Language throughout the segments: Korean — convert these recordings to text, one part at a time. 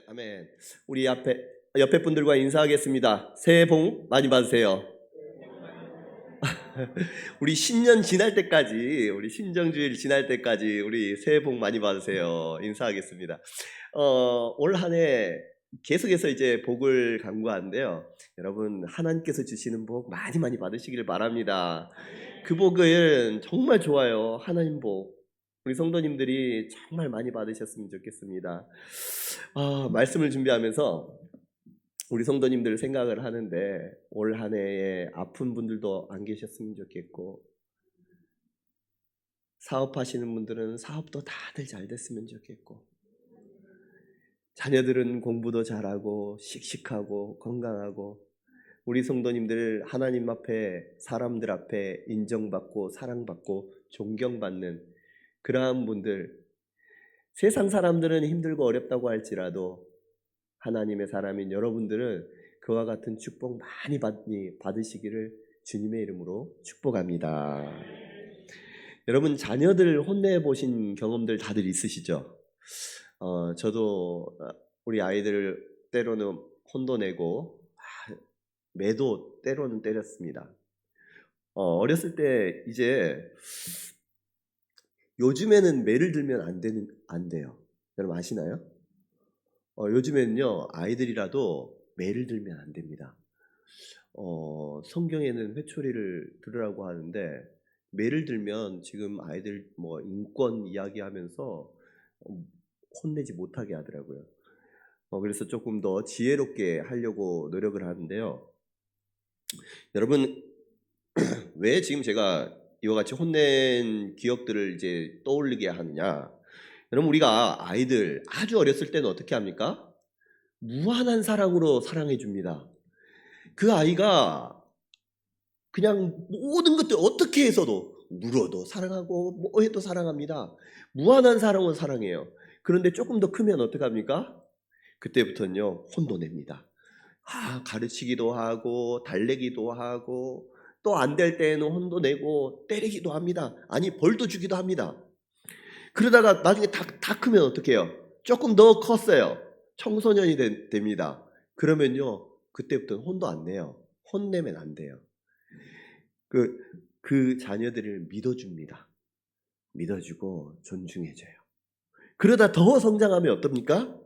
아멘. 우리 옆에 분들과 인사하겠습니다. 새해 복 많이 받으세요. 우리 신년 지날 때까지, 우리 신정주일 지날 때까지 우리 새해 복 많이 받으세요. 인사하겠습니다. 올 한 해 계속해서 이제 복을 간구하는데요. 여러분, 하나님께서 주시는 복 많이 많이 받으시길 바랍니다. 그 복은 정말 좋아요. 하나님 복. 우리 성도님들이 정말 많이 받으셨으면 좋겠습니다. 말씀을 준비하면서 우리 성도님들 생각을 하는데 올 한 해에 아픈 분들도 안 계셨으면 좋겠고, 사업하시는 분들은 사업도 다들 잘 됐으면 좋겠고, 자녀들은 공부도 잘하고 씩씩하고 건강하고, 우리 성도님들 하나님 앞에 사람들 앞에 인정받고 사랑받고 존경받는 그러한 분들, 세상 사람들은 힘들고 어렵다고 할지라도 하나님의 사람인 여러분들은 그와 같은 축복 많이 받으시기를 주님의 이름으로 축복합니다. 여러분, 자녀들 혼내보신 경험들 다들 있으시죠? 저도 우리 아이들 때로는 혼도 내고 매도 때로는 때렸습니다. 어렸을 때 이제 요즘에는 매를 들면 안 돼요. 여러분 아시나요? 요즘에는요, 아이들이라도 매를 들면 안 됩니다. 성경에는 회초리를 들으라고 하는데, 매를 들면 지금 아이들 뭐 인권 이야기하면서 혼내지 못하게 하더라고요. 그래서 조금 더 지혜롭게 하려고 노력을 하는데요. 여러분, 왜 지금 제가 이와 같이 혼낸 기억들을 이제 떠올리게 하느냐? 여러분, 우리가 아이들 아주 어렸을 때는 어떻게 합니까? 무한한 사랑으로 사랑해 줍니다. 그 아이가 그냥 모든 것들 어떻게 해서도 물어도 사랑하고 뭐 해도 사랑합니다. 무한한 사랑으로 사랑해요. 그런데 조금 더 크면 어떡합니까? 그때부터는요, 혼도 냅니다. 가르치기도 하고 달래기도 하고 또 안 될 때에는 혼도 내고 때리기도 합니다. 아니, 벌도 주기도 합니다. 그러다가 나중에 다 크면 어떻게 해요? 조금 더 컸어요. 청소년이 됩니다. 그러면요, 그때부터는 혼도 안 내요. 혼내면 안 돼요. 그 자녀들을 믿어줍니다. 믿어주고 존중해줘요. 그러다 더 성장하면 어떻습니까?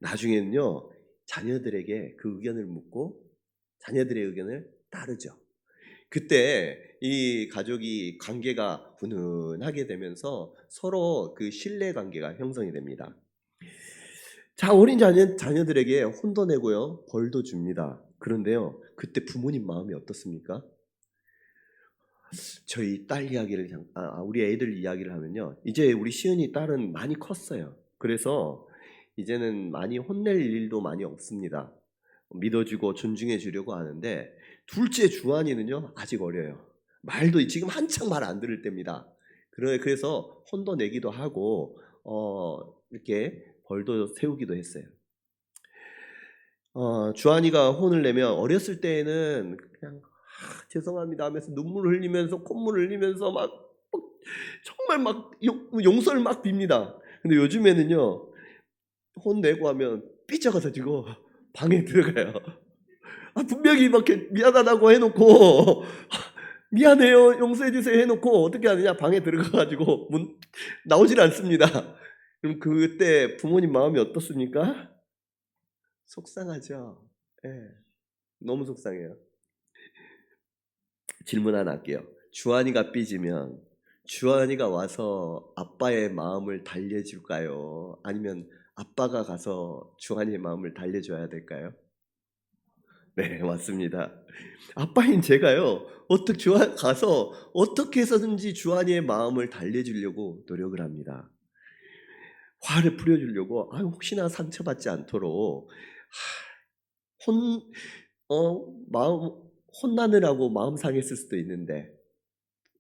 나중에는요, 자녀들에게 그 의견을 묻고 자녀들의 의견을 따르죠. 그때 이 가족이 관계가 훈훈하게 되면서 서로 그 신뢰 관계가 형성이 됩니다. 자, 어린 자녀들에게 혼도 내고요, 벌도 줍니다. 그런데요, 그때 부모님 마음이 어떻습니까? 저희 딸 이야기를 우리 애들 이야기를 하면요, 이제 우리 시은이 딸은 많이 컸어요. 그래서 이제는 많이 혼낼 일도 많이 없습니다. 믿어주고 존중해 주려고 하는데, 둘째 주한이는요 아직 어려요. 말도 지금 한창 말 안 들을 때입니다. 그래서 혼도 내기도 하고 이렇게 벌도 세우기도 했어요. 주한이가 혼을 내면 어렸을 때에는 그냥 죄송합니다 하면서 눈물을 흘리면서 콧물을 흘리면서 정말 용서를 막 빕니다. 근데 요즘에는요, 혼내고 하면 삐져가지고 방에 들어가요. 분명히 막 이렇게 미안하다고 해놓고 미안해요 용서해 주세요 해놓고 어떻게 하느냐, 방에 들어가가지고 나오질 않습니다. 그럼 그때 부모님 마음이 어떻습니까? 속상하죠. 예, 너무 속상해요. 질문 하나 할게요. 주한이가 삐지면 주한이가 와서 아빠의 마음을 달래줄까요? 아니면 아빠가 가서 주한이의 마음을 달래줘야 될까요? 네, 맞습니다. 아빠인 제가요, 가서 어떻게 해서든지 주한이의 마음을 달래주려고 노력을 합니다. 화를 풀어주려고, 혹시나 상처받지 않도록, 혼, 혼나느라고 마음 상했을 수도 있는데,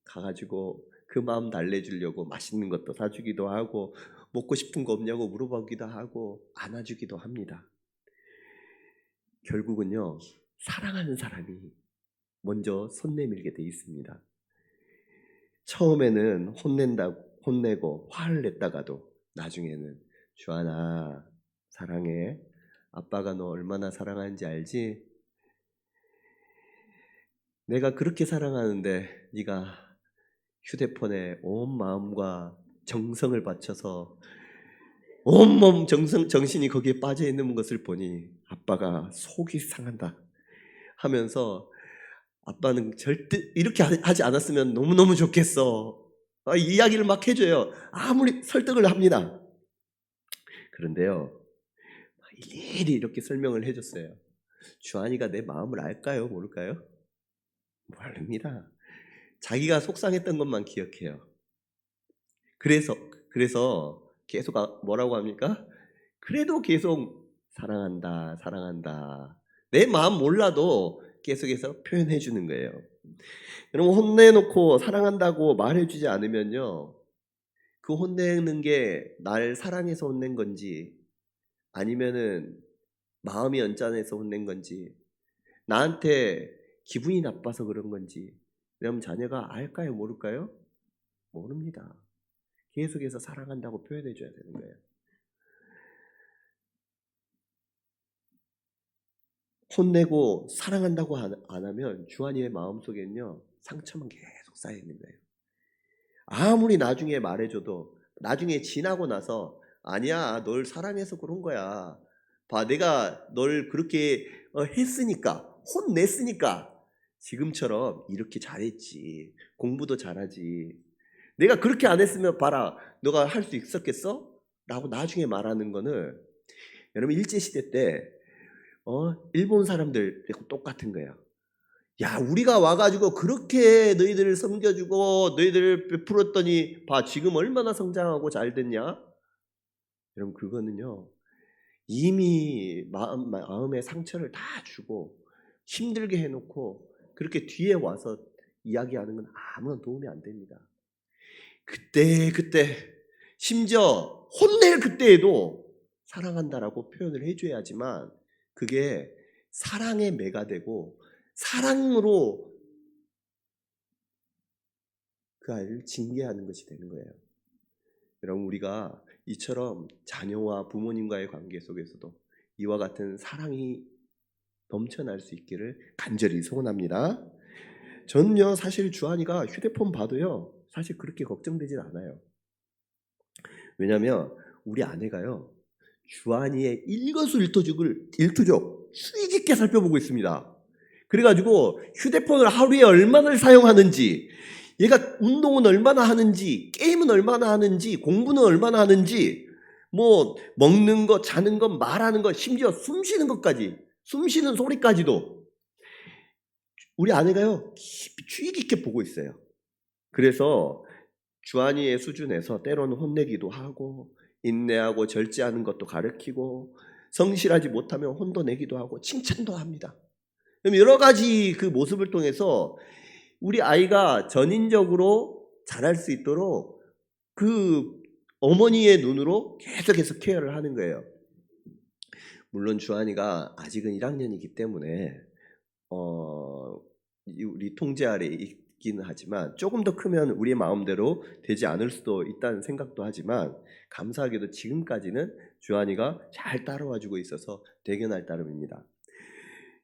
가가지고 그 마음 달래주려고 맛있는 것도 사주기도 하고, 먹고 싶은 거 없냐고 물어보기도 하고, 안아주기도 합니다. 결국은요, 사랑하는 사람이 먼저 손 내밀게 돼 있습니다. 처음에는 혼내고 화를 냈다가도 나중에는 주하나 사랑해. 아빠가 너 얼마나 사랑하는지 알지? 내가 그렇게 사랑하는데 네가 휴대폰에 온 마음과 정성을 바쳐서 온몸 정신이 거기에 빠져 있는 것을 보니 아빠가 속이 상한다 하면서 아빠는 절대 이렇게 하지 않았으면 너무너무 좋겠어. 이 이야기를 막 해줘요. 아무리 설득을 합니다. 그런데요, 일일이 이렇게 설명을 해줬어요. 주한이가 내 마음을 알까요? 모를까요? 모릅니다. 자기가 속상했던 것만 기억해요. 그래서 계속 뭐라고 합니까? 그래도 계속 사랑한다, 사랑한다. 내 마음 몰라도 계속해서 표현해 주는 거예요. 여러분, 혼내놓고 사랑한다고 말해주지 않으면요, 그 혼내는 게 날 사랑해서 혼낸 건지 아니면은 마음이 언짢아서 혼낸 건지 나한테 기분이 나빠서 그런 건지 여러분 자녀가 알까요? 모를까요? 모릅니다. 계속해서 사랑한다고 표현해 줘야 되는 거예요. 혼내고 사랑한다고 안 하면 주한이의 마음속에는요 상처만 계속 쌓여 있는 거예요. 아무리 나중에 말해줘도 나중에 지나고 나서 아니야 널 사랑해서 그런 거야. 봐 내가 널 그렇게 했으니까 혼냈으니까 지금처럼 이렇게 잘했지. 공부도 잘하지. 내가 그렇게 안 했으면 봐라 너가 할 수 있었겠어? 라고 나중에 말하는 거는 여러분 일제시대 때 일본 사람들 똑같은 거예요. 야 우리가 와가지고 그렇게 너희들을 섬겨주고 너희들을 베풀었더니 봐 지금 얼마나 성장하고 잘 됐냐? 여러분 그거는요 이미 마음의 상처를 다 주고 힘들게 해놓고 그렇게 뒤에 와서 이야기하는 건 아무런 도움이 안 됩니다. 그때 심지어 혼낼 그때에도 사랑한다라고 표현을 해줘야지만 그게 사랑의 매가 되고 사랑으로 그 아이를 징계하는 것이 되는 거예요. 여러분 우리가 이처럼 자녀와 부모님과의 관계 속에서도 이와 같은 사랑이 넘쳐날 수 있기를 간절히 소원합니다. 전요 사실 주한이가 휴대폰 봐도요 사실 그렇게 걱정되진 않아요. 왜냐하면 우리 아내가요 주한이의 일거수일투족을 수익 있게 살펴보고 있습니다. 그래가지고 휴대폰을 하루에 얼마나 사용하는지, 얘가 운동은 얼마나 하는지, 게임은 얼마나 하는지, 공부는 얼마나 하는지, 뭐 먹는 거, 자는 거, 말하는 거, 심지어 숨 쉬는 것까지, 숨 쉬는 소리까지도 우리 아내가요 주의 깊게 보고 있어요. 그래서 주한이의 수준에서 때로는 혼내기도 하고 인내하고 절제하는 것도 가르치고 성실하지 못하면 혼도 내기도 하고 칭찬도 합니다. 여러 가지 그 모습을 통해서 우리 아이가 전인적으로 잘할 수 있도록 그 어머니의 눈으로 계속해서 케어를 하는 거예요. 물론 주한이가 아직은 1학년이기 때문에 우리 통제 아래 있기는 하지만 조금 더 크면 우리의 마음대로 되지 않을 수도 있다는 생각도 하지만 감사하게도 지금까지는 주한이가 잘 따라와주고 있어서 대견할 따름입니다.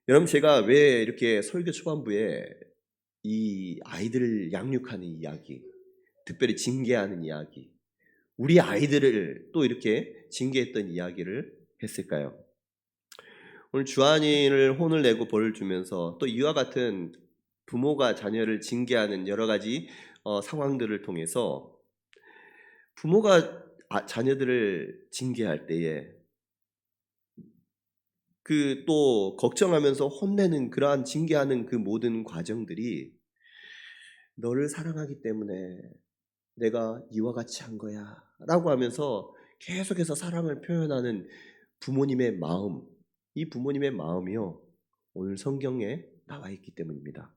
여러분 제가 왜 이렇게 설교 초반부에 이 아이들을 양육하는 이야기, 특별히 징계하는 이야기, 우리 아이들을 또 이렇게 징계했던 이야기를 했을까요? 오늘 주한이를 혼을 내고 벌을 주면서 또 이와 같은 부모가 자녀를 징계하는 여러 가지 상황들을 통해서 부모가 자녀들을 징계할 때에 그 또 걱정하면서 혼내는 그러한 징계하는 그 모든 과정들이 너를 사랑하기 때문에 내가 이와 같이 한 거야 라고 하면서 계속해서 사랑을 표현하는 부모님의 마음, 이 부모님의 마음이요 오늘 성경에 나와 있기 때문입니다.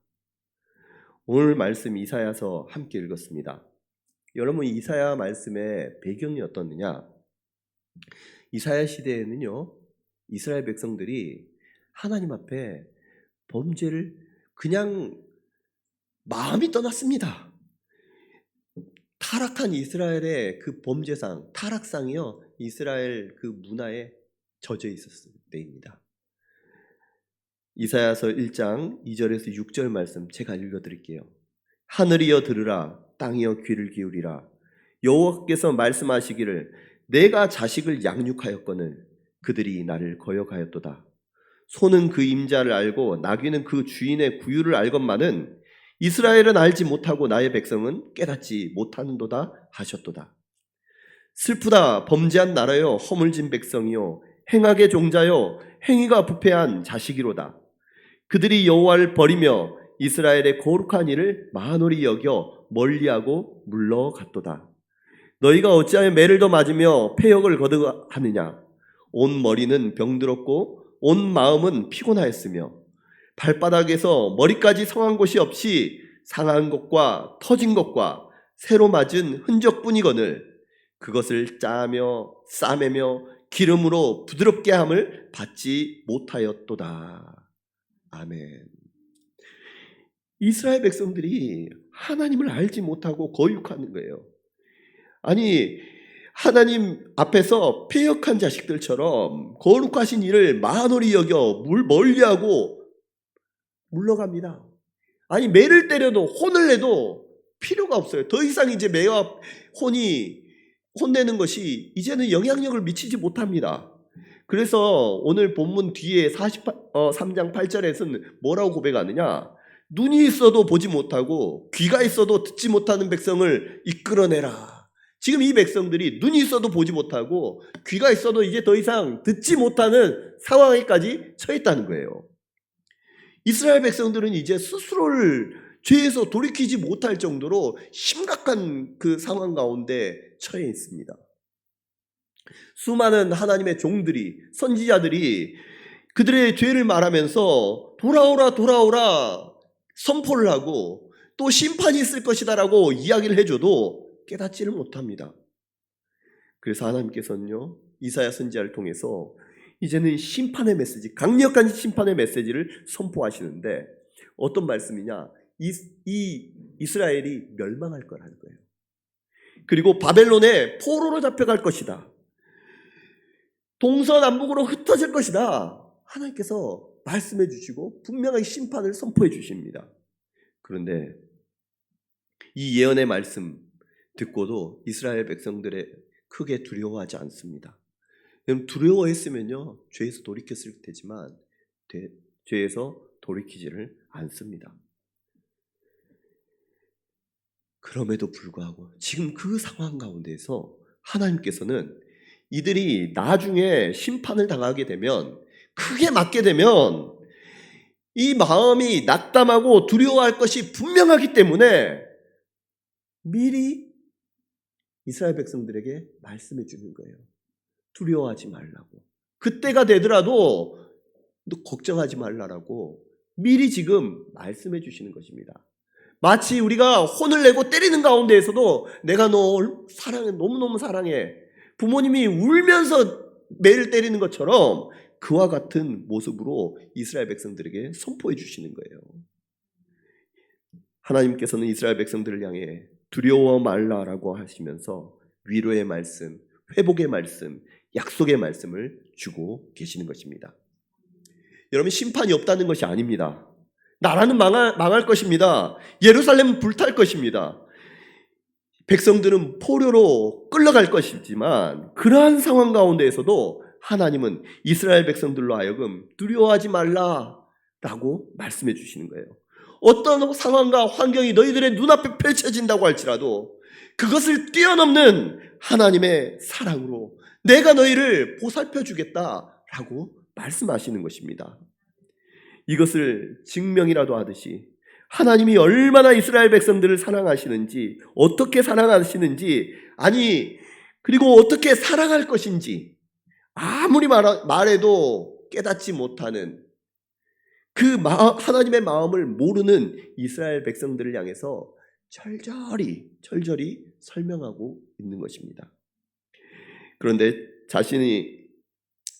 오늘 말씀 이사야서 함께 읽었습니다. 여러분 이사야 말씀의 배경이 어떻느냐? 이사야 시대에는요 이스라엘 백성들이 하나님 앞에 범죄를 그냥 마음이 떠났습니다. 타락한 이스라엘의 그 범죄상, 타락상이요 이스라엘 그 문화에 젖어 있었을 때입니다. 이사야서 1장 2절에서 6절 말씀 제가 읽어드릴게요. 하늘이여 들으라, 땅이여 귀를 기울이라. 여호와께서 말씀하시기를 내가 자식을 양육하였거늘 그들이 나를 거역하였도다. 소는 그 임자를 알고 나귀는 그 주인의 구유를 알건만은 이스라엘은 알지 못하고 나의 백성은 깨닫지 못하는도다 하셨도다. 슬프다 범죄한 나라여 허물진 백성이요 행악의 종자여 행위가 부패한 자식이로다. 그들이 여호와를 버리며 이스라엘의 거룩한 일을 만홀히 여겨 멀리하고 물러갔도다. 너희가 어찌하여 매를 더 맞으며 패역을 거듭하느냐. 온 머리는 병들었고 온 마음은 피곤하였으며 발바닥에서 머리까지 성한 곳이 없이 상한 것과 터진 것과 새로 맞은 흔적뿐이거늘 그것을 짜며 싸매며 기름으로 부드럽게 함을 받지 못하였도다. 아멘. 이스라엘 백성들이 하나님을 알지 못하고 거역하는 거예요. 아니, 하나님 앞에서 패역한 자식들처럼 거룩하신 일을 만홀히 여겨 멀리하고 물러갑니다. 아니, 매를 때려도 혼을 내도 필요가 없어요. 더 이상 이제 매와 혼내는 것이 이제는 영향력을 미치지 못합니다. 그래서 오늘 본문 뒤에 3장 8절에서는 뭐라고 고백하느냐? 눈이 있어도 보지 못하고 귀가 있어도 듣지 못하는 백성을 이끌어내라. 지금 이 백성들이 눈이 있어도 보지 못하고 귀가 있어도 이제 더 이상 듣지 못하는 상황에까지 처했다는 거예요. 이스라엘 백성들은 이제 스스로를 죄에서 돌이키지 못할 정도로 심각한 그 상황 가운데 처해 있습니다. 수많은 하나님의 종들이, 선지자들이 그들의 죄를 말하면서 돌아오라 돌아오라 선포를 하고 또 심판이 있을 것이다라고 이야기를 해줘도 깨닫지를 못합니다. 그래서 하나님께서는요, 이사야 선지자를 통해서 이제는 심판의 메시지, 강력한 심판의 메시지를 선포하시는데 어떤 말씀이냐? 이 이스라엘이 멸망할 거라는 거예요. 그리고 바벨론에 포로로 잡혀갈 것이다. 동서남북으로 흩어질 것이다. 하나님께서 말씀해 주시고 분명하게 심판을 선포해 주십니다. 그런데 이 예언의 말씀 듣고도 이스라엘 백성들의 크게 두려워하지 않습니다. 두려워했으면요, 죄에서 돌이켰을 테지만 죄에서 돌이키지를 않습니다. 그럼에도 불구하고 지금 그 상황 가운데서 하나님께서는 이들이 나중에 심판을 당하게 되면, 크게 맞게 되면 이 마음이 낙담하고 두려워할 것이 분명하기 때문에 미리 이스라엘 백성들에게 말씀해 주는 거예요. 두려워하지 말라고. 그때가 되더라도 너 걱정하지 말라라고 미리 지금 말씀해 주시는 것입니다. 마치 우리가 혼을 내고 때리는 가운데에서도 내가 너 사랑해, 너무너무 사랑해. 부모님이 울면서 매를 때리는 것처럼 그와 같은 모습으로 이스라엘 백성들에게 선포해 주시는 거예요. 하나님께서는 이스라엘 백성들을 향해 두려워 말라라고 하시면서 위로의 말씀, 회복의 말씀, 약속의 말씀을 주고 계시는 것입니다. 여러분, 심판이 없다는 것이 아닙니다. 나라는 망할 것입니다. 예루살렘은 불탈 것입니다. 백성들은 포로로 끌려갈 것이지만 그러한 상황 가운데에서도 하나님은 이스라엘 백성들로 하여금 두려워하지 말라라고 말씀해 주시는 거예요. 어떤 상황과 환경이 너희들의 눈앞에 펼쳐진다고 할지라도 그것을 뛰어넘는 하나님의 사랑으로 내가 너희를 보살펴 주겠다라고 말씀하시는 것입니다. 이것을 증명이라도 하듯이 하나님이 얼마나 이스라엘 백성들을 사랑하시는지, 어떻게 사랑하시는지, 아니 그리고 어떻게 사랑할 것인지 아무리 말해도 깨닫지 못하는 그 하나님의 마음을 모르는 이스라엘 백성들을 향해서 철저히 설명하고 있는 것입니다. 그런데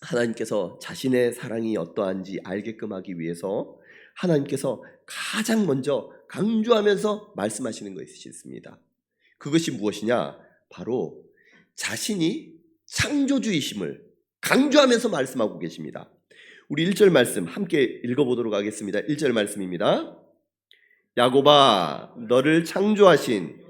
하나님께서 자신의 사랑이 어떠한지 알게끔 하기 위해서 하나님께서 가장 먼저 강조하면서 말씀하시는 것이 있습니다. 그것이 무엇이냐? 바로 자신이 창조주이심을 강조하면서 말씀하고 계십니다. 우리 1절 말씀 함께 읽어보도록 하겠습니다. 1절 말씀입니다. 야곱아, 너를 창조하신,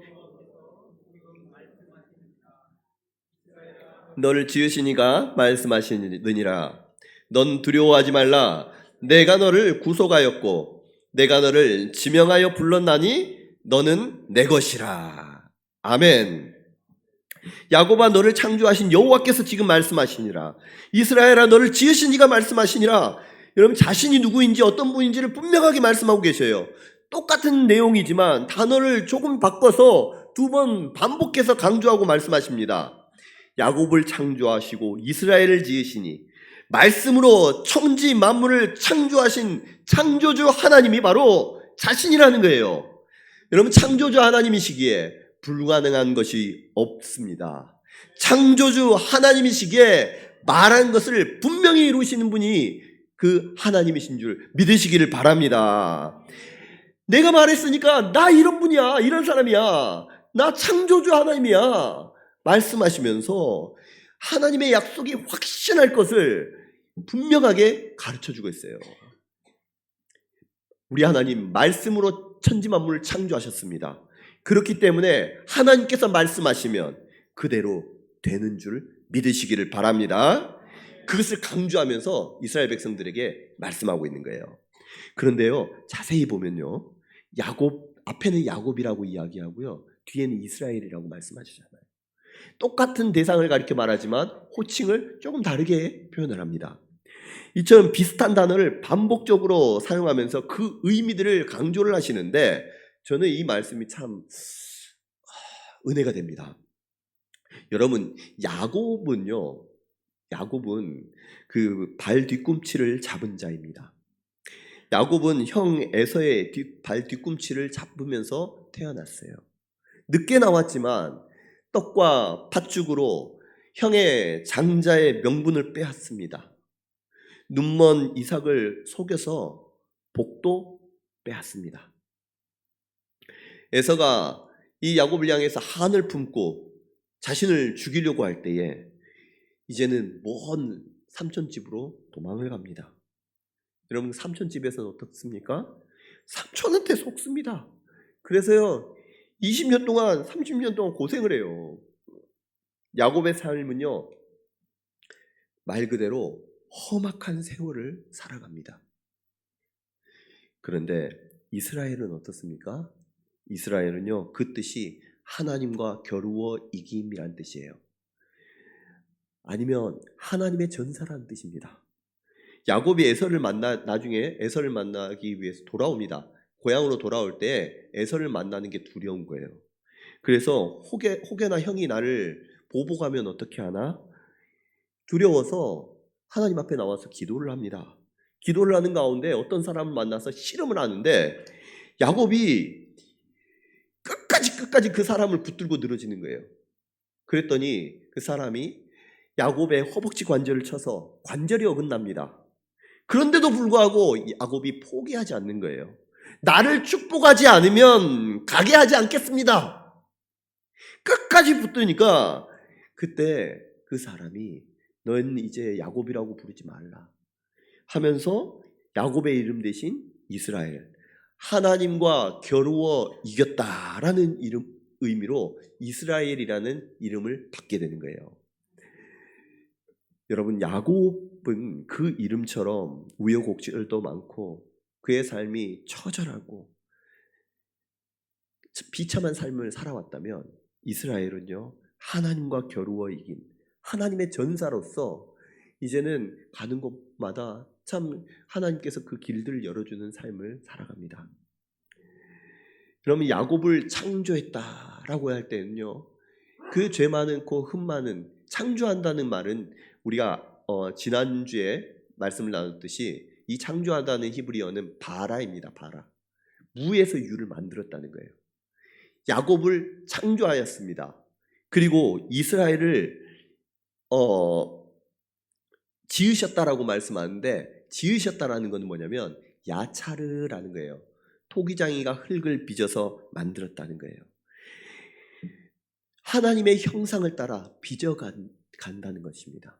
너를 지으신 이가 말씀하시느니라. 넌 두려워하지 말라. 내가 너를 구속하였고 내가 너를 지명하여 불렀나니 너는 내 것이라. 아멘. 야곱아, 너를 창조하신 여호와께서 지금 말씀하시니라. 이스라엘아, 너를 지으신 이가 말씀하시니라. 여러분, 자신이 누구인지 어떤 분인지를 분명하게 말씀하고 계셔요. 똑같은 내용이지만 단어를 조금 바꿔서 2번 반복해서 강조하고 말씀하십니다. 야곱을 창조하시고 이스라엘을 지으시니, 말씀으로 천지 만물을 창조하신 창조주 하나님이 바로 자신이라는 거예요. 여러분, 창조주 하나님이시기에 불가능한 것이 없습니다. 창조주 하나님이시기에 말한 것을 분명히 이루시는 분이 그 하나님이신 줄 믿으시기를 바랍니다. 내가 말했으니까 나 이런 분이야, 이런 사람이야, 나 창조주 하나님이야 말씀하시면서 하나님의 약속이 확신할 것을 분명하게 가르쳐주고 있어요. 우리 하나님 말씀으로 천지 만물을 창조하셨습니다. 그렇기 때문에 하나님께서 말씀하시면 그대로 되는 줄 믿으시기를 바랍니다. 그것을 강조하면서 이스라엘 백성들에게 말씀하고 있는 거예요. 그런데요, 자세히 보면요, 야곱, 앞에는 야곱이라고 이야기하고요, 뒤에는 이스라엘이라고 말씀하시잖아요. 똑같은 대상을 가리켜 말하지만 호칭을 조금 다르게 표현을 합니다. 이처럼 비슷한 단어를 반복적으로 사용하면서 그 의미들을 강조를 하시는데, 저는 이 말씀이 참 은혜가 됩니다. 여러분, 야곱은 그 발 뒤꿈치를 잡은 자입니다. 야곱은 형 에서의 발 뒤꿈치를 잡으면서 태어났어요. 늦게 나왔지만 떡과 팥죽으로 형의 장자의 명분을 빼앗습니다. 눈먼 이삭을 속여서 복도 빼앗습니다. 에서가 이 야곱을 향해서 한을 품고 자신을 죽이려고 할 때에 이제는 먼 삼촌집으로 도망을 갑니다. 여러분, 삼촌집에서는 어떻습니까? 삼촌한테 속습니다. 그래서요, 20년 동안 30년 동안 고생을 해요. 야곱의 삶은요, 말 그대로 험악한 세월을 살아갑니다. 그런데 이스라엘은 어떻습니까? 이스라엘은요, 그 뜻이 하나님과 겨루어 이김이란 뜻이에요. 아니면 하나님의 전사라는 뜻입니다. 야곱이 나중에 에서를 만나기 위해서 돌아옵니다. 고향으로 돌아올 때 에서를 만나는 게 두려운 거예요. 그래서 혹여나 형이 나를 보복하면 어떻게 하나? 두려워서 하나님 앞에 나와서 기도를 합니다. 기도를 하는 가운데 어떤 사람을 만나서 씨름을 하는데 야곱이 끝까지 그 사람을 붙들고 늘어지는 거예요. 그랬더니 그 사람이 야곱의 허벅지 관절을 쳐서 관절이 어긋납니다. 그런데도 불구하고 야곱이 포기하지 않는 거예요. 나를 축복하지 않으면 가게 하지 않겠습니다. 끝까지 붙으니까 그때 그 사람이 넌 이제 야곱이라고 부르지 말라 하면서 야곱의 이름 대신 이스라엘, 하나님과 겨루어 이겼다라는 의미로 이스라엘이라는 이름을 받게 되는 거예요. 여러분, 야곱은 그 이름처럼 우여곡절도 많고 그의 삶이 처절하고 비참한 삶을 살아왔다면, 이스라엘은요, 하나님과 겨루어 이긴 하나님의 전사로서 이제는 가는 곳마다 참 하나님께서 그 길들을 열어주는 삶을 살아갑니다. 그러면 야곱을 창조했다라고 할 때는요, 그 죄 많고 흠 많은, 창조한다는 말은 우리가 지난주에 말씀을 나눴듯이 이 창조하다는 히브리어는 바라입니다. 바라. 무에서 유를 만들었다는 거예요. 야곱을 창조하였습니다. 그리고 이스라엘을 지으셨다라고 말씀하는데, 지으셨다라는 건 뭐냐면 야차르라는 거예요. 토기장이가 흙을 빚어서 만들었다는 거예요. 하나님의 형상을 따라 빚어간다는 것입니다.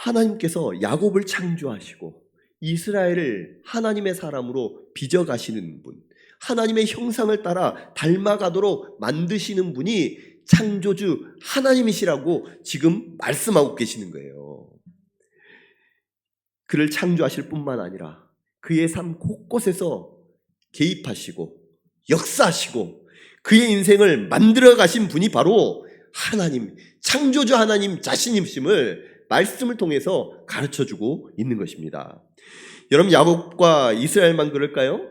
하나님께서 야곱을 창조하시고 이스라엘을 하나님의 사람으로 빚어가시는 분, 하나님의 형상을 따라 닮아가도록 만드시는 분이 창조주 하나님이시라고 지금 말씀하고 계시는 거예요. 그를 창조하실 뿐만 아니라 그의 삶 곳곳에서 개입하시고 역사하시고 그의 인생을 만들어 가신 분이 바로 하나님, 창조주 하나님 자신이심을 말씀을 통해서 가르쳐주고 있는 것입니다. 여러분, 야곱과 이스라엘만 그럴까요?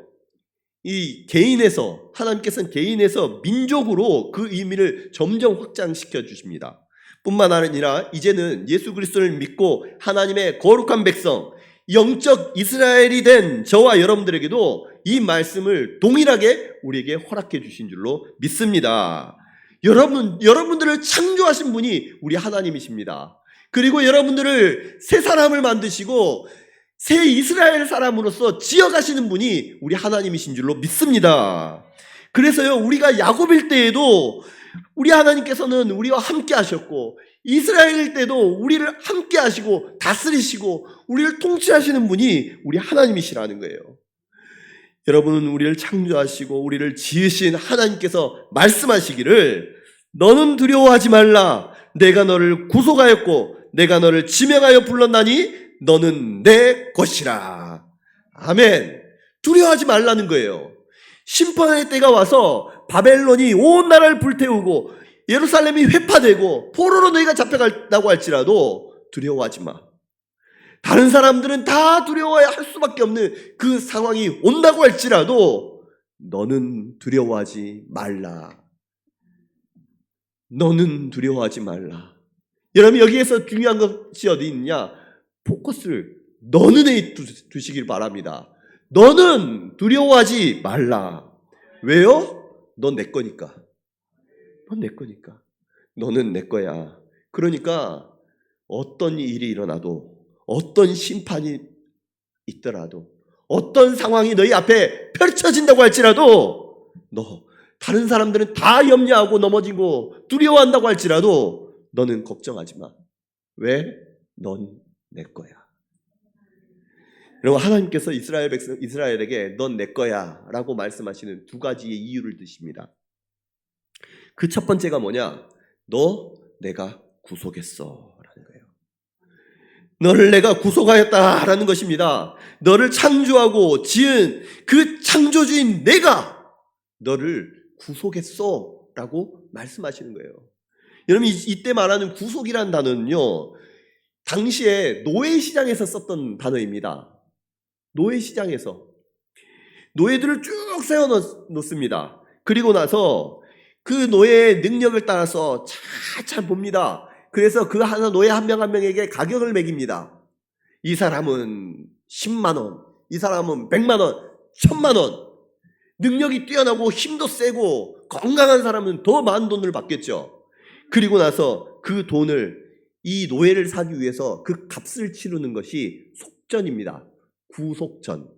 이 개인에서, 하나님께서는 개인에서 민족으로 그 의미를 점점 확장시켜 주십니다. 뿐만 아니라 이제는 예수 그리스도를 믿고 하나님의 거룩한 백성, 영적 이스라엘이 된 저와 여러분들에게도 이 말씀을 동일하게 우리에게 허락해 주신 줄로 믿습니다. 여러분들을 창조하신 분이 우리 하나님이십니다. 그리고 여러분들을 새 사람을 만드시고 새 이스라엘 사람으로서 지어가시는 분이 우리 하나님이신 줄로 믿습니다. 그래서요, 우리가 야곱일 때에도 우리 하나님께서는 우리와 함께 하셨고 이스라엘일 때도 우리를 함께 하시고 다스리시고 우리를 통치하시는 분이 우리 하나님이시라는 거예요. 여러분은 우리를 창조하시고 우리를 지으신 하나님께서 말씀하시기를 너는 두려워하지 말라. 내가 너를 구속하였고 내가 너를 지명하여 불렀나니 너는 내 것이라. 아멘. 두려워하지 말라는 거예요. 심판의 때가 와서 바벨론이 온 나라를 불태우고 예루살렘이 회파되고 포로로 너희가 잡혀간다고 할지라도 두려워하지 마. 다른 사람들은 다 두려워해야 할 수밖에 없는 그 상황이 온다고 할지라도 너는 두려워하지 말라. 너는 두려워하지 말라. 여러분, 여기에서 중요한 것이 어디 있느냐? 포커스를 너는에 두시길 바랍니다. 너는 두려워하지 말라. 왜요? 넌 내 거니까. 넌 내 거니까. 너는 내 거야. 그러니까 어떤 일이 일어나도, 어떤 심판이 있더라도, 어떤 상황이 너희 앞에 펼쳐진다고 할지라도 너, 다른 사람들은 다 염려하고 넘어지고 두려워한다고 할지라도 너는 걱정하지 마. 왜? 넌 내 거야. 여러분, 하나님께서 이스라엘에게 넌 내 거야 라고 말씀하시는 두 가지의 이유를 드십니다. 그 첫 번째가 뭐냐? 너 내가 구속했어 라는 거예요. 너를 내가 구속하였다라는 것입니다. 너를 창조하고 지은 그 창조주인 내가 너를 구속했어 라고 말씀하시는 거예요. 여러분, 이때 말하는 구속이라는 단어는요, 당시에 노예시장에서 썼던 단어입니다. 노예시장에서 노예들을 쭉 세워놓습니다. 그리고 나서 그 노예의 능력을 따라서 잘 봅니다. 그래서 그 하나 노예 한 명 한 명에게 가격을 매깁니다. 이 사람은 10만 원, 이 사람은 100만 원, 1000만 원. 능력이 뛰어나고 힘도 세고 건강한 사람은 더 많은 돈을 받겠죠. 그리고 나서 그 돈을, 이 노예를 사기 위해서 그 값을 치르는 것이 속전입니다. 구속전.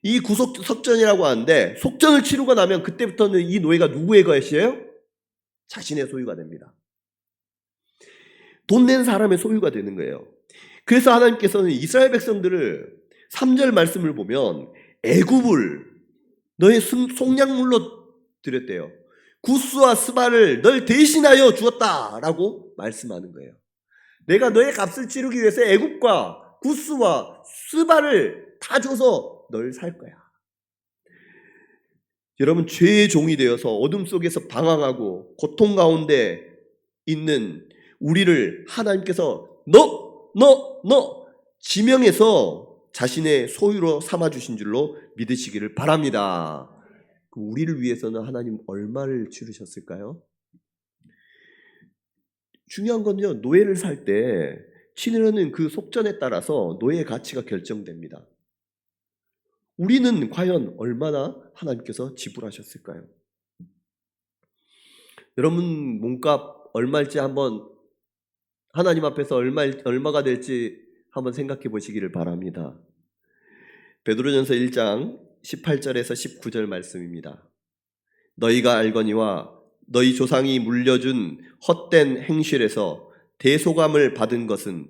이 구속전이라고 하는데, 속전을 치르고 나면 그때부터는 이 노예가 누구의 것이에요? 자신의 소유가 됩니다. 돈 낸 사람의 소유가 되는 거예요. 그래서 하나님께서는 이스라엘 백성들을 3절 말씀을 보면 애굽을 너의 속량물로 드렸대요. 구스와 스바를 널 대신하여 주었다라고 말씀하는 거예요. 내가 너의 값을 치르기 위해서 애굽과 구스와 스바를 다 줘서 널 살 거야. 여러분, 죄의 종이 되어서 어둠 속에서 방황하고 고통 가운데 있는 우리를 하나님께서 너 지명해서 자신의 소유로 삼아주신 줄로 믿으시기를 바랍니다. 우리를 위해서는 하나님 얼마를 치르셨을까요? 중요한 건요, 노예를 살 때 치르는 그 속전에 따라서 노예의 가치가 결정됩니다. 우리는 과연 얼마나 하나님께서 지불하셨을까요? 여러분, 몸값 얼마일지 한번, 하나님 앞에서 얼마가 될지 한번 생각해 보시기를 바랍니다. 베드로전서 1장 18절에서 19절 말씀입니다. 너희가 알거니와 너희 조상이 물려준 헛된 행실에서 대속함을 받은 것은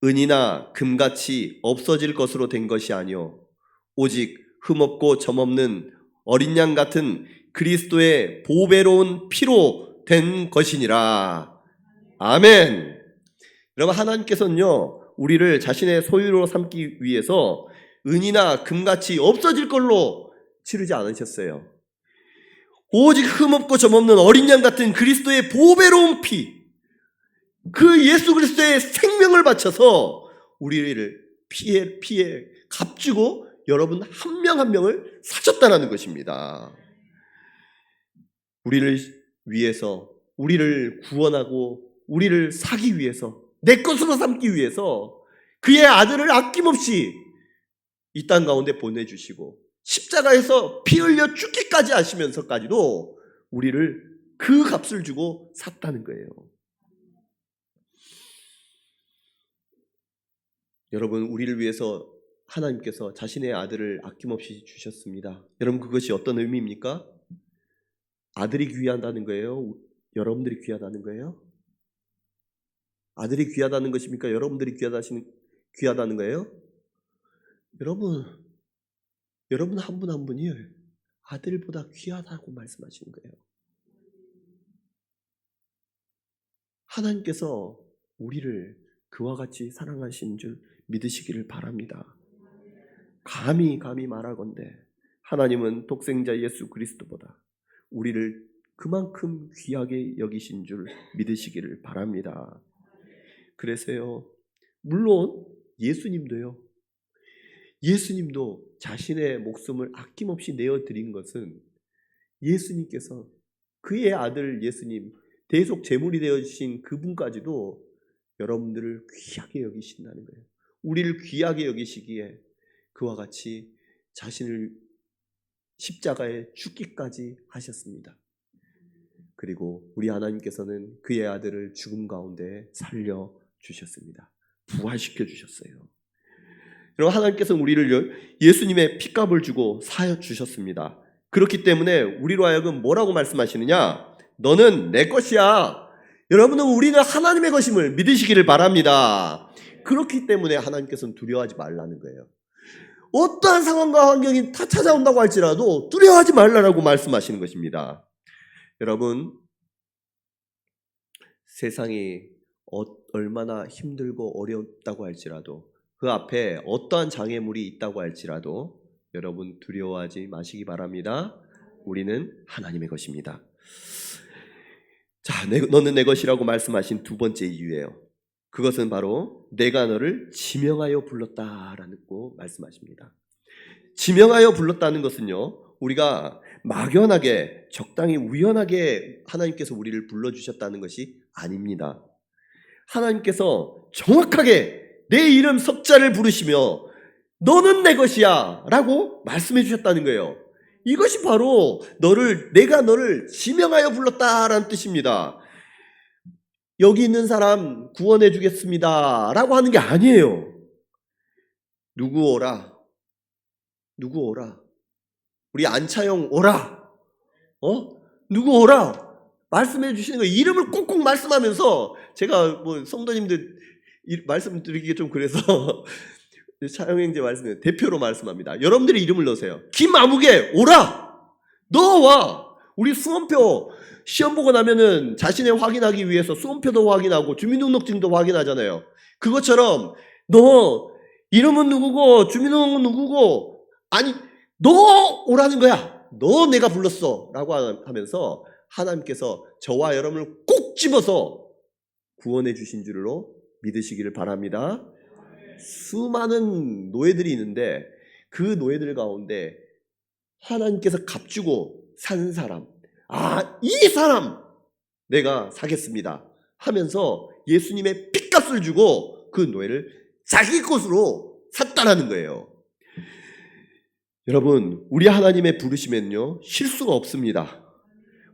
은이나 금같이 없어질 것으로 된 것이 아니요 오직 흠없고 점없는 어린 양 같은 그리스도의 보배로운 피로 된 것이니라. 아멘. 여러분, 하나님께서는요 우리를 자신의 소유로 삼기 위해서 은이나 금같이 없어질 걸로 치르지 않으셨어요. 오직 흠없고 점없는 어린 양 같은 그리스도의 보배로운 피, 그 예수 그리스도의 생명을 바쳐서 우리를 피에 값주고 여러분 한 명 한 명을 사셨다는 것입니다. 우리를 위해서, 우리를 구원하고 우리를 사기 위해서, 내 것으로 삼기 위해서 그의 아들을 아낌없이 이 땅 가운데 보내주시고 십자가에서 피 흘려 죽기까지 하시면서까지도 우리를 그 값을 주고 샀다는 거예요. 여러분, 우리를 위해서 하나님께서 자신의 아들을 아낌없이 주셨습니다. 여러분, 그것이 어떤 의미입니까? 아들이 귀하다는 거예요? 여러분들이 귀하다는 거예요? 아들이 귀하다는 것입니까? 여러분들이 귀하다는 거예요? 여러분 한 분 한 분이 아들보다 귀하다고 말씀하시는 거예요. 하나님께서 우리를 그와 같이 사랑하신 줄 믿으시기를 바랍니다. 감히 말하건대 하나님은 독생자 예수 그리스도보다 우리를 그만큼 귀하게 여기신 줄 믿으시기를 바랍니다. 그래서요, 물론 예수님도 자신의 목숨을 아낌없이 내어드린 것은 예수님께서 그의 아들 예수님, 대속 제물이 되어주신 그분까지도 여러분들을 귀하게 여기신다는 거예요. 우리를 귀하게 여기시기에 그와 같이 자신을 십자가에 죽기까지 하셨습니다. 그리고 우리 하나님께서는 그의 아들을 죽음 가운데 살려주셨습니다. 부활시켜 주셨어요. 여러분, 하나님께서는 우리를 예수님의 핏값을 주고 사여 주셨습니다. 그렇기 때문에 우리로 하여금 뭐라고 말씀하시느냐? 너는 내 것이야. 여러분은 우리는 하나님의 것임을 믿으시기를 바랍니다. 그렇기 때문에 하나님께서는 두려워하지 말라는 거예요. 어떠한 상황과 환경이 다 찾아온다고 할지라도 두려워하지 말라라고 말씀하시는 것입니다. 여러분, 세상이 얼마나 힘들고 어렵다고 할지라도, 그 앞에 어떠한 장애물이 있다고 할지라도 여러분 두려워하지 마시기 바랍니다. 우리는 하나님의 것입니다. 자, 너는 내 것이라고 말씀하신 두 번째 이유예요. 그것은 바로 내가 너를 지명하여 불렀다라고 말씀하십니다. 지명하여 불렀다는 것은요, 우리가 막연하게 적당히 우연하게 하나님께서 우리를 불러주셨다는 것이 아닙니다. 하나님께서 정확하게 내 이름 석자를 부르시며 너는 내 것이야 라고 말씀해 주셨다는 거예요. 이것이 바로 내가 너를 지명하여 불렀다라는 뜻입니다. 여기 있는 사람 구원해 주겠습니다 라고 하는 게 아니에요. 누구 오라? 우리 안차영 오라? 누구 오라? 말씀해 주시는 거예요. 이름을 꼭꼭 말씀하면서, 제가 성도님들 말씀드리기 좀 그래서 차영행제 말씀에 대표로 말씀합니다. 여러분들이 이름을 넣으세요. 김아무개 오라! 너 와! 우리 수험표 시험 보고 나면은 자신의 확인하기 위해서 수험표도 확인하고 주민등록증도 확인하잖아요. 그것처럼 너 이름은 누구고 주민등록은 누구고, 아니 너 오라는 거야. 너 내가 불렀어 라고 하면서 하나님께서 저와 여러분을 꼭 집어서 구원해 주신 줄로 믿으시기를 바랍니다. 수많은 노예들이 있는데 그 노예들 가운데 하나님께서 값주고 산 사람, 이 사람 내가 사겠습니다 하면서 예수님의 핏값을 주고 그 노예를 자기 것으로 샀다라는 거예요. 여러분, 우리 하나님의 부르심에는요 실수가 없습니다.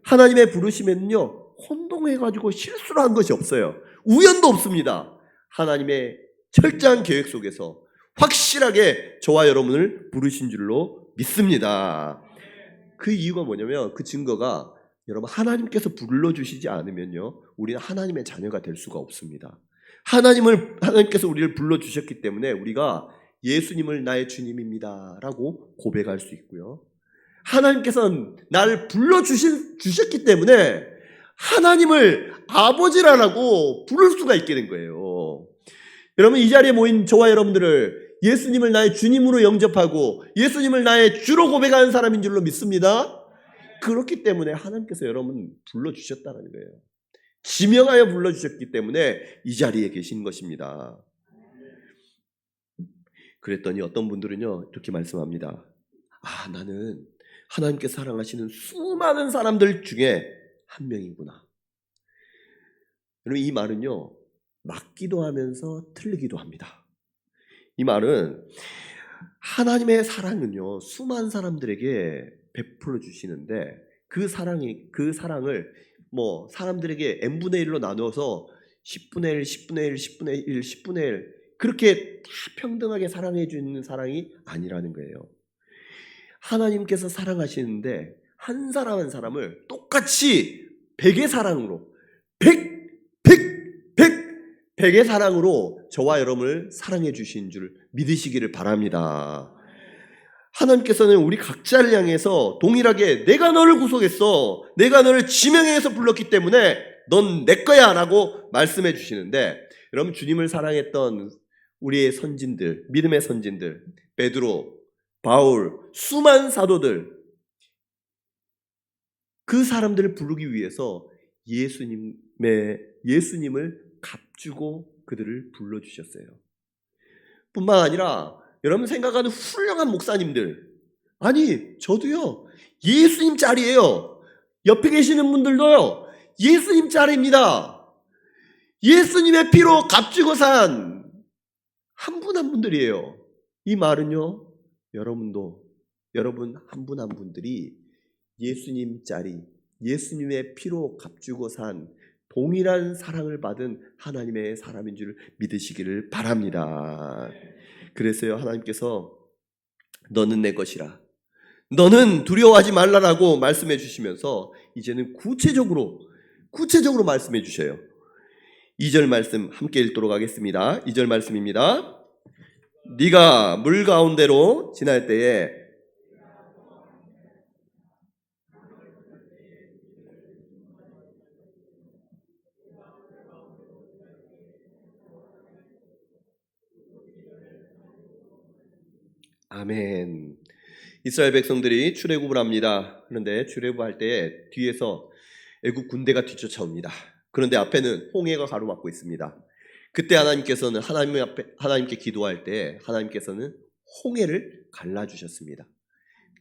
하나님의 부르심에는요 혼동해가지고 실수를 한 것이 없어요. 우연도 없습니다. 하나님의 철저한 계획 속에서 확실하게 저와 여러분을 부르신 줄로 믿습니다. 그 이유가 뭐냐면, 그 증거가 여러분 하나님께서 불러주시지 않으면요 우리는 하나님의 자녀가 될 수가 없습니다. 하나님께서 우리를 불러주셨기 때문에 우리가 예수님을 나의 주님입니다 라고 고백할 수 있고요. 하나님께서는 나를 불러주셨기 때문에 하나님을 아버지라고 부를 수가 있게 된 거예요. 여러분, 이 자리에 모인 저와 여러분들을 예수님을 나의 주님으로 영접하고 예수님을 나의 주로 고백하는 사람인 줄로 믿습니다. 그렇기 때문에 하나님께서 여러분 불러주셨다는 거예요. 지명하여 불러주셨기 때문에 이 자리에 계신 것입니다. 그랬더니 어떤 분들은요 이렇게 말씀합니다. 나는 하나님께서 사랑하시는 수많은 사람들 중에 한 명이구나. 여러분, 이 말은요 맞기도 하면서 틀리기도 합니다. 이 말은 하나님의 사랑은요 수많은 사람들에게 베풀어 주시는데 그 사랑을 사람들에게 n분의 1로 나누어서 10분의 1, 10분의 1, 10분의 1, 10분의 1 그렇게 다 평등하게 사랑해 주는 사랑이 아니라는 거예요. 하나님께서 사랑하시는데 한 사람 한 사람을 똑같이 100의 사랑으로 100의 사랑으로 저와 여러분을 사랑해 주신 줄 믿으시기를 바랍니다. 하나님께서는 우리 각자를 향해서 동일하게 내가 너를 구속했어, 내가 너를 지명해서 불렀기 때문에 넌 내 거야 라고 말씀해 주시는데, 여러분 주님을 사랑했던 우리의 선진들, 믿음의 선진들, 베드로, 바울, 수많은 사도들, 그 사람들을 부르기 위해서 예수님을 값주고 그들을 불러주셨어요. 뿐만 아니라 여러분 생각하는 훌륭한 목사님들, 아니 저도요 예수님 짤이에요. 옆에 계시는 분들도요 예수님 짤입니다. 예수님의 피로 값주고 산 한 분 한 분들이에요. 이 말은요 여러분 한 분 한 분들이 예수님 짤이, 예수님의 피로 값주고 산 동일한 사랑을 받은 하나님의 사람인 줄 믿으시기를 바랍니다. 그래서요 하나님께서 너는 내 것이라, 너는 두려워하지 말라라고 말씀해 주시면서 이제는 구체적으로 말씀해 주셔요. 2절 말씀 함께 읽도록 하겠습니다. 2절 말씀입니다. 네가 물 가운데로 지날 때에 아멘. 이스라엘 백성들이 출애굽을 합니다. 그런데 출애굽할 때 뒤에서 애굽 군대가 뒤쫓아옵니다. 그런데 앞에는 홍해가 가로막고 있습니다. 그때 하나님께서는 하나님께 기도할 때 하나님께서는 홍해를 갈라주셨습니다.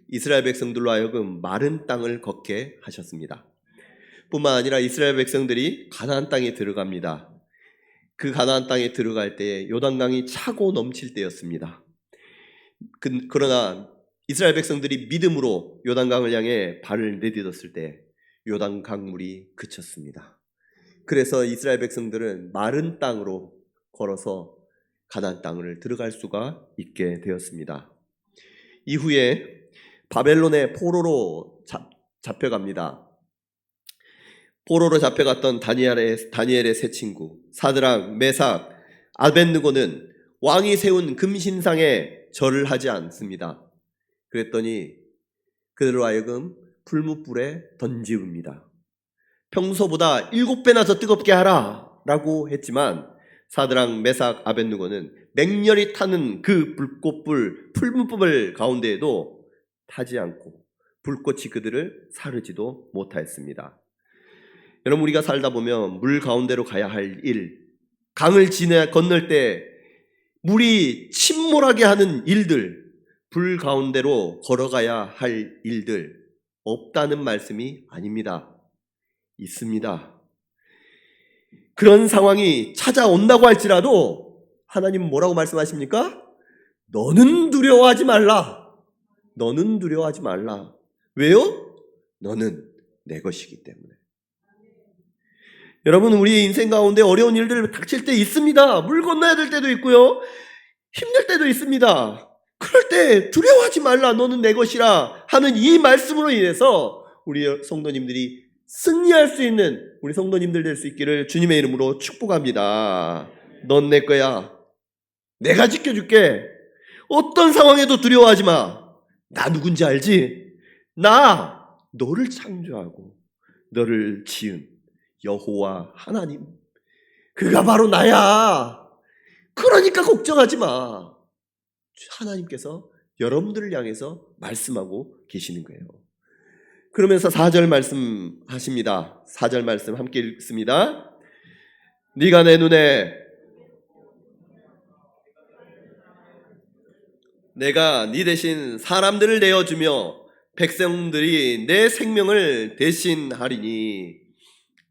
이스라엘 백성들로 하여금 마른 땅을 걷게 하셨습니다. 뿐만 아니라 이스라엘 백성들이 가나안 땅에 들어갑니다. 그 가나안 땅에 들어갈 때 요단강이 차고 넘칠 때였습니다. 그러나 이스라엘 백성들이 믿음으로 요단강을 향해 발을 내딛었을 때 요단강물이 그쳤습니다. 그래서 이스라엘 백성들은 마른 땅으로 걸어서 가나안 땅을 들어갈 수가 있게 되었습니다. 이후에 바벨론의 포로로 잡혀갑니다. 포로로 잡혀갔던 다니엘의 세 친구 사드락, 메삭, 아벳느고는 왕이 세운 금신상에 절을 하지 않습니다. 그랬더니 그들로 하여금 풀무불에 던집니다. 평소보다 7배나 더 뜨겁게 하라 라고 했지만 사드락, 메삭, 아벳느고는 맹렬히 타는 그 풀무불 가운데에도 타지 않고 불꽃이 그들을 사르지도 못하였습니다. 여러분, 우리가 살다 보면 물 가운데로 가야 할 일, 강을 건널 때 물이 침몰하게 하는 일들, 불 가운데로 걸어가야 할 일들 없다는 말씀이 아닙니다. 있습니다. 그런 상황이 찾아온다고 할지라도 하나님은 뭐라고 말씀하십니까? 너는 두려워하지 말라. 너는 두려워하지 말라. 왜요? 너는 내 것이기 때문에. 여러분, 우리 인생 가운데 어려운 일들 닥칠 때 있습니다. 물 건너야 될 때도 있고요. 힘들 때도 있습니다. 그럴 때 두려워하지 말라. 너는 내 것이라 하는 이 말씀으로 인해서 우리 성도님들이 승리할 수 있는 우리 성도님들 될 수 있기를 주님의 이름으로 축복합니다. 넌 내 거야. 내가 지켜줄게. 어떤 상황에도 두려워하지 마. 나 누군지 알지? 나 너를 창조하고 너를 지은 여호와 하나님. 그가 바로 나야. 그러니까 걱정하지 마. 하나님께서 여러분들을 향해서 말씀하고 계시는 거예요. 그러면서 4절 말씀하십니다. 4절 말씀 함께 읽습니다. 네가 내 눈에 내가 네 대신 사람들을 내어주며 백성들이 내 생명을 대신하리니.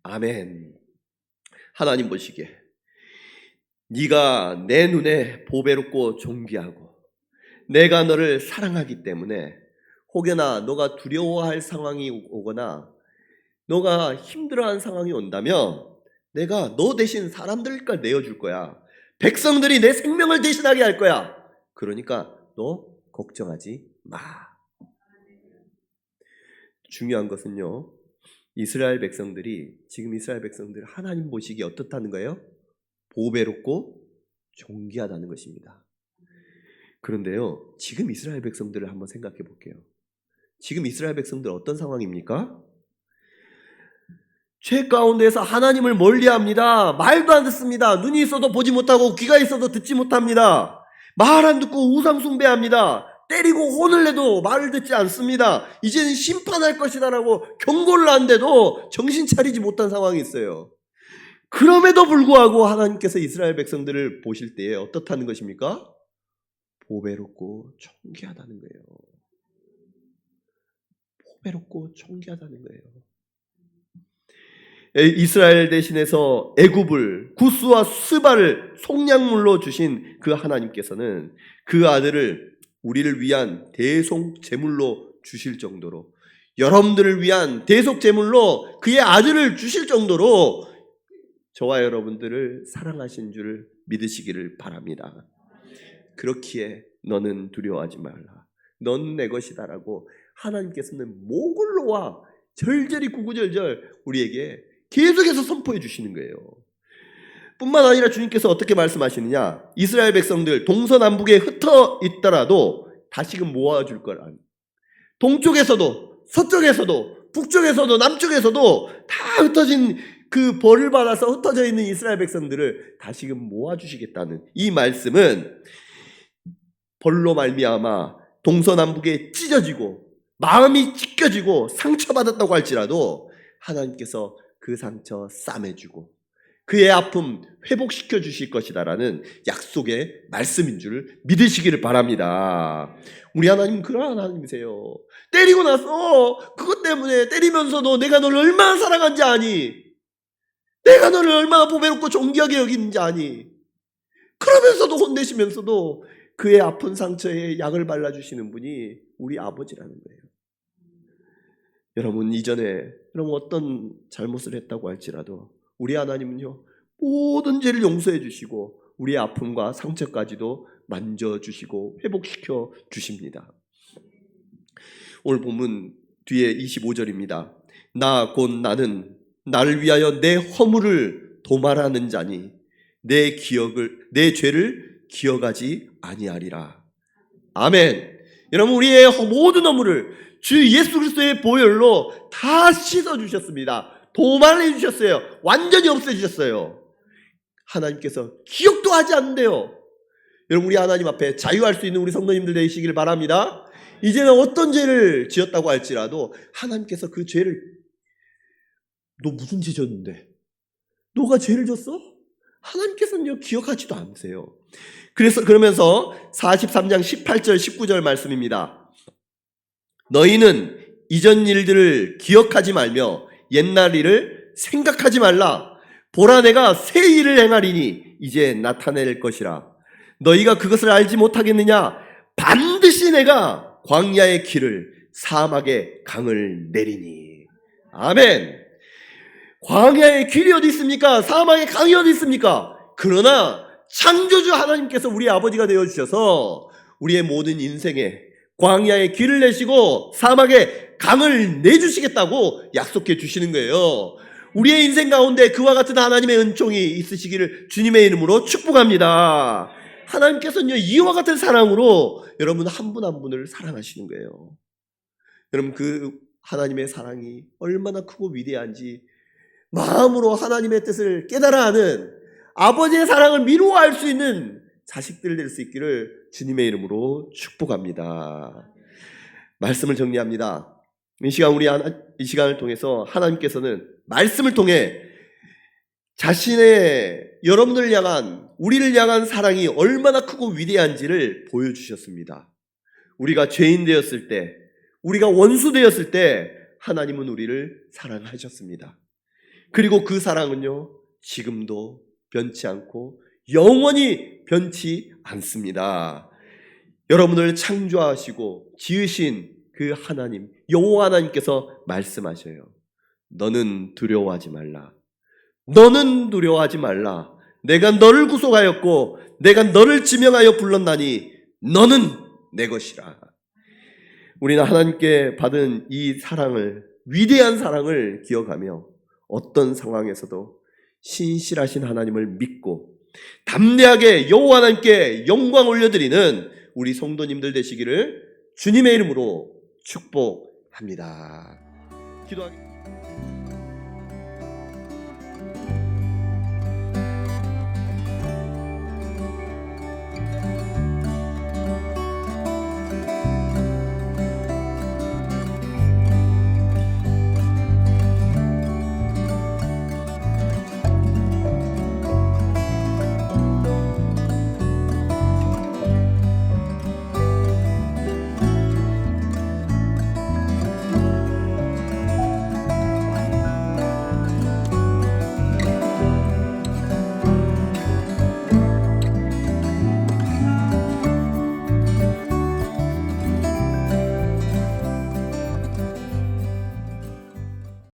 아멘. 하나님 보시기에 네가 내 눈에 보배롭고 존귀하고 내가 너를 사랑하기 때문에 혹여나 너가 두려워할 상황이 오거나 너가 힘들어하는 상황이 온다면 내가 너 대신 사람들까지 내어줄 거야. 백성들이 내 생명을 대신하게 할 거야. 그러니까 너 걱정하지 마. 중요한 것은요, 이스라엘 백성들이 지금 이스라엘 백성들 하나님 보시기에 어떻다는 거예요? 보배롭고 존귀하다는 것입니다. 그런데요, 지금 이스라엘 백성들을 한번 생각해 볼게요. 지금 이스라엘 백성들 어떤 상황입니까? 죄 가운데서 하나님을 멀리합니다. 말도 안 듣습니다. 눈이 있어도 보지 못하고 귀가 있어도 듣지 못합니다. 말 안 듣고 우상 숭배합니다. 때리고 혼을 내도 말을 듣지 않습니다. 이제는 심판할 것이다라고 경고를 하는데도 정신 차리지 못한 상황이 있어요. 그럼에도 불구하고 하나님께서 이스라엘 백성들을 보실 때에 어떻다는 것입니까? 보배롭고 존귀하다는 거예요. 보배롭고 존귀하다는 거예요. 이스라엘 대신해서 애굽을, 구스와 스바를 속량물로 주신 그 하나님께서는 그 아들을 우리를 위한 대속 제물로 주실 정도로, 여러분들을 위한 대속 제물로 그의 아들을 주실 정도로 저와 여러분들을 사랑하신 줄 믿으시기를 바랍니다. 그렇기에 너는 두려워하지 말라. 넌 내 것이다라고 하나님께서는 목을 놓아 절절히 구구절절 우리에게 계속해서 선포해 주시는 거예요. 뿐만 아니라 주님께서 어떻게 말씀하시느냐, 이스라엘 백성들 동서남북에 흩어 있더라도 다시금 모아줄 거라. 동쪽에서도 서쪽에서도 북쪽에서도 남쪽에서도 다 흩어진 그 벌을 받아서 흩어져 있는 이스라엘 백성들을 다시금 모아주시겠다는 이 말씀은 벌로 말미암아 동서남북에 찢어지고 마음이 찢겨지고 상처받았다고 할지라도 하나님께서 그 상처 싸매주고 그의 아픔 회복시켜 주실 것이다라는 약속의 말씀인 줄 믿으시기를 바랍니다. 우리 하나님 그런 하나님이세요. 때리고 나서 그것 때문에 때리면서도 내가 너를 얼마나 사랑한지 아니? 내가 너를 얼마나 보배롭고 존귀하게 여기는지 아니? 그러면서도 혼내시면서도 그의 아픈 상처에 약을 발라주시는 분이 우리 아버지라는 거예요. 여러분, 이전에 여러분 어떤 잘못을 했다고 할지라도 우리 하나님은요, 모든 죄를 용서해 주시고 우리의 아픔과 상처까지도 만져주시고 회복시켜 주십니다. 오늘 본문 뒤에 25절입니다. 나 곧 나는 나를 위하여 내 허물을 도말하는 자니 내 죄를 기억하지 아니하리라. 아멘. 여러분, 우리의 모든 허물을 주 예수 그리스도의 보혈로 다 씻어주셨습니다. 도말해 주셨어요. 완전히 없애주셨어요. 하나님께서 기억도 하지 않는데요. 여러분, 우리 하나님 앞에 자유할 수 있는 우리 성도님들 되시길 바랍니다. 이제는 어떤 죄를 지었다고 할지라도 하나님께서 그 죄를, 너 무슨 죄 졌는데? 너가 죄를 졌어? 하나님께서는요, 기억하지도 않으세요. 그러면서 43장 18절 19절 말씀입니다. 너희는 이전 일들을 기억하지 말며 옛날 일을 생각하지 말라. 보라, 내가 새 일을 행하리니 이제 나타낼 것이라. 너희가 그것을 알지 못하겠느냐? 반드시 내가 광야의 길을 사막의 강을 내리니. 아멘. 광야의 길이 어디 있습니까? 사막의 강이 어디 있습니까? 그러나 창조주 하나님께서 우리 아버지가 되어주셔서 우리의 모든 인생에 광야의 길을 내시고 사막의 강을 내주시겠다고 약속해 주시는 거예요. 우리의 인생 가운데 그와 같은 하나님의 은총이 있으시기를 주님의 이름으로 축복합니다. 하나님께서는요, 이와 같은 사랑으로 여러분 한 분 한 분을 사랑하시는 거예요. 여러분, 그 하나님의 사랑이 얼마나 크고 위대한지 마음으로 하나님의 뜻을 깨달아 하는, 아버지의 사랑을 미루어 알 수 있는 자식들 될 수 있기를 주님의 이름으로 축복합니다. 말씀을 정리합니다. 이 시간을 통해서 하나님께서는 말씀을 통해 자신의 여러분을 향한, 우리를 향한 사랑이 얼마나 크고 위대한지를 보여주셨습니다. 우리가 죄인 되었을 때, 우리가 원수 되었을 때 하나님은 우리를 사랑하셨습니다. 그리고 그 사랑은요, 지금도 변치 않고 영원히 변치 않습니다. 여러분을 창조하시고 지으신 그 하나님, 여호와 하나님께서 말씀하셔요. 너는 두려워하지 말라. 너는 두려워하지 말라. 내가 너를 구속하였고 내가 너를 지명하여 불렀나니 너는 내 것이라. 우리는 하나님께 받은 이 사랑을, 위대한 사랑을 기억하며 어떤 상황에서도 신실하신 하나님을 믿고 담대하게 여호와 하나님께 영광 올려드리는 우리 성도님들 되시기를 주님의 이름으로 축복합니다. 기도하겠습니다.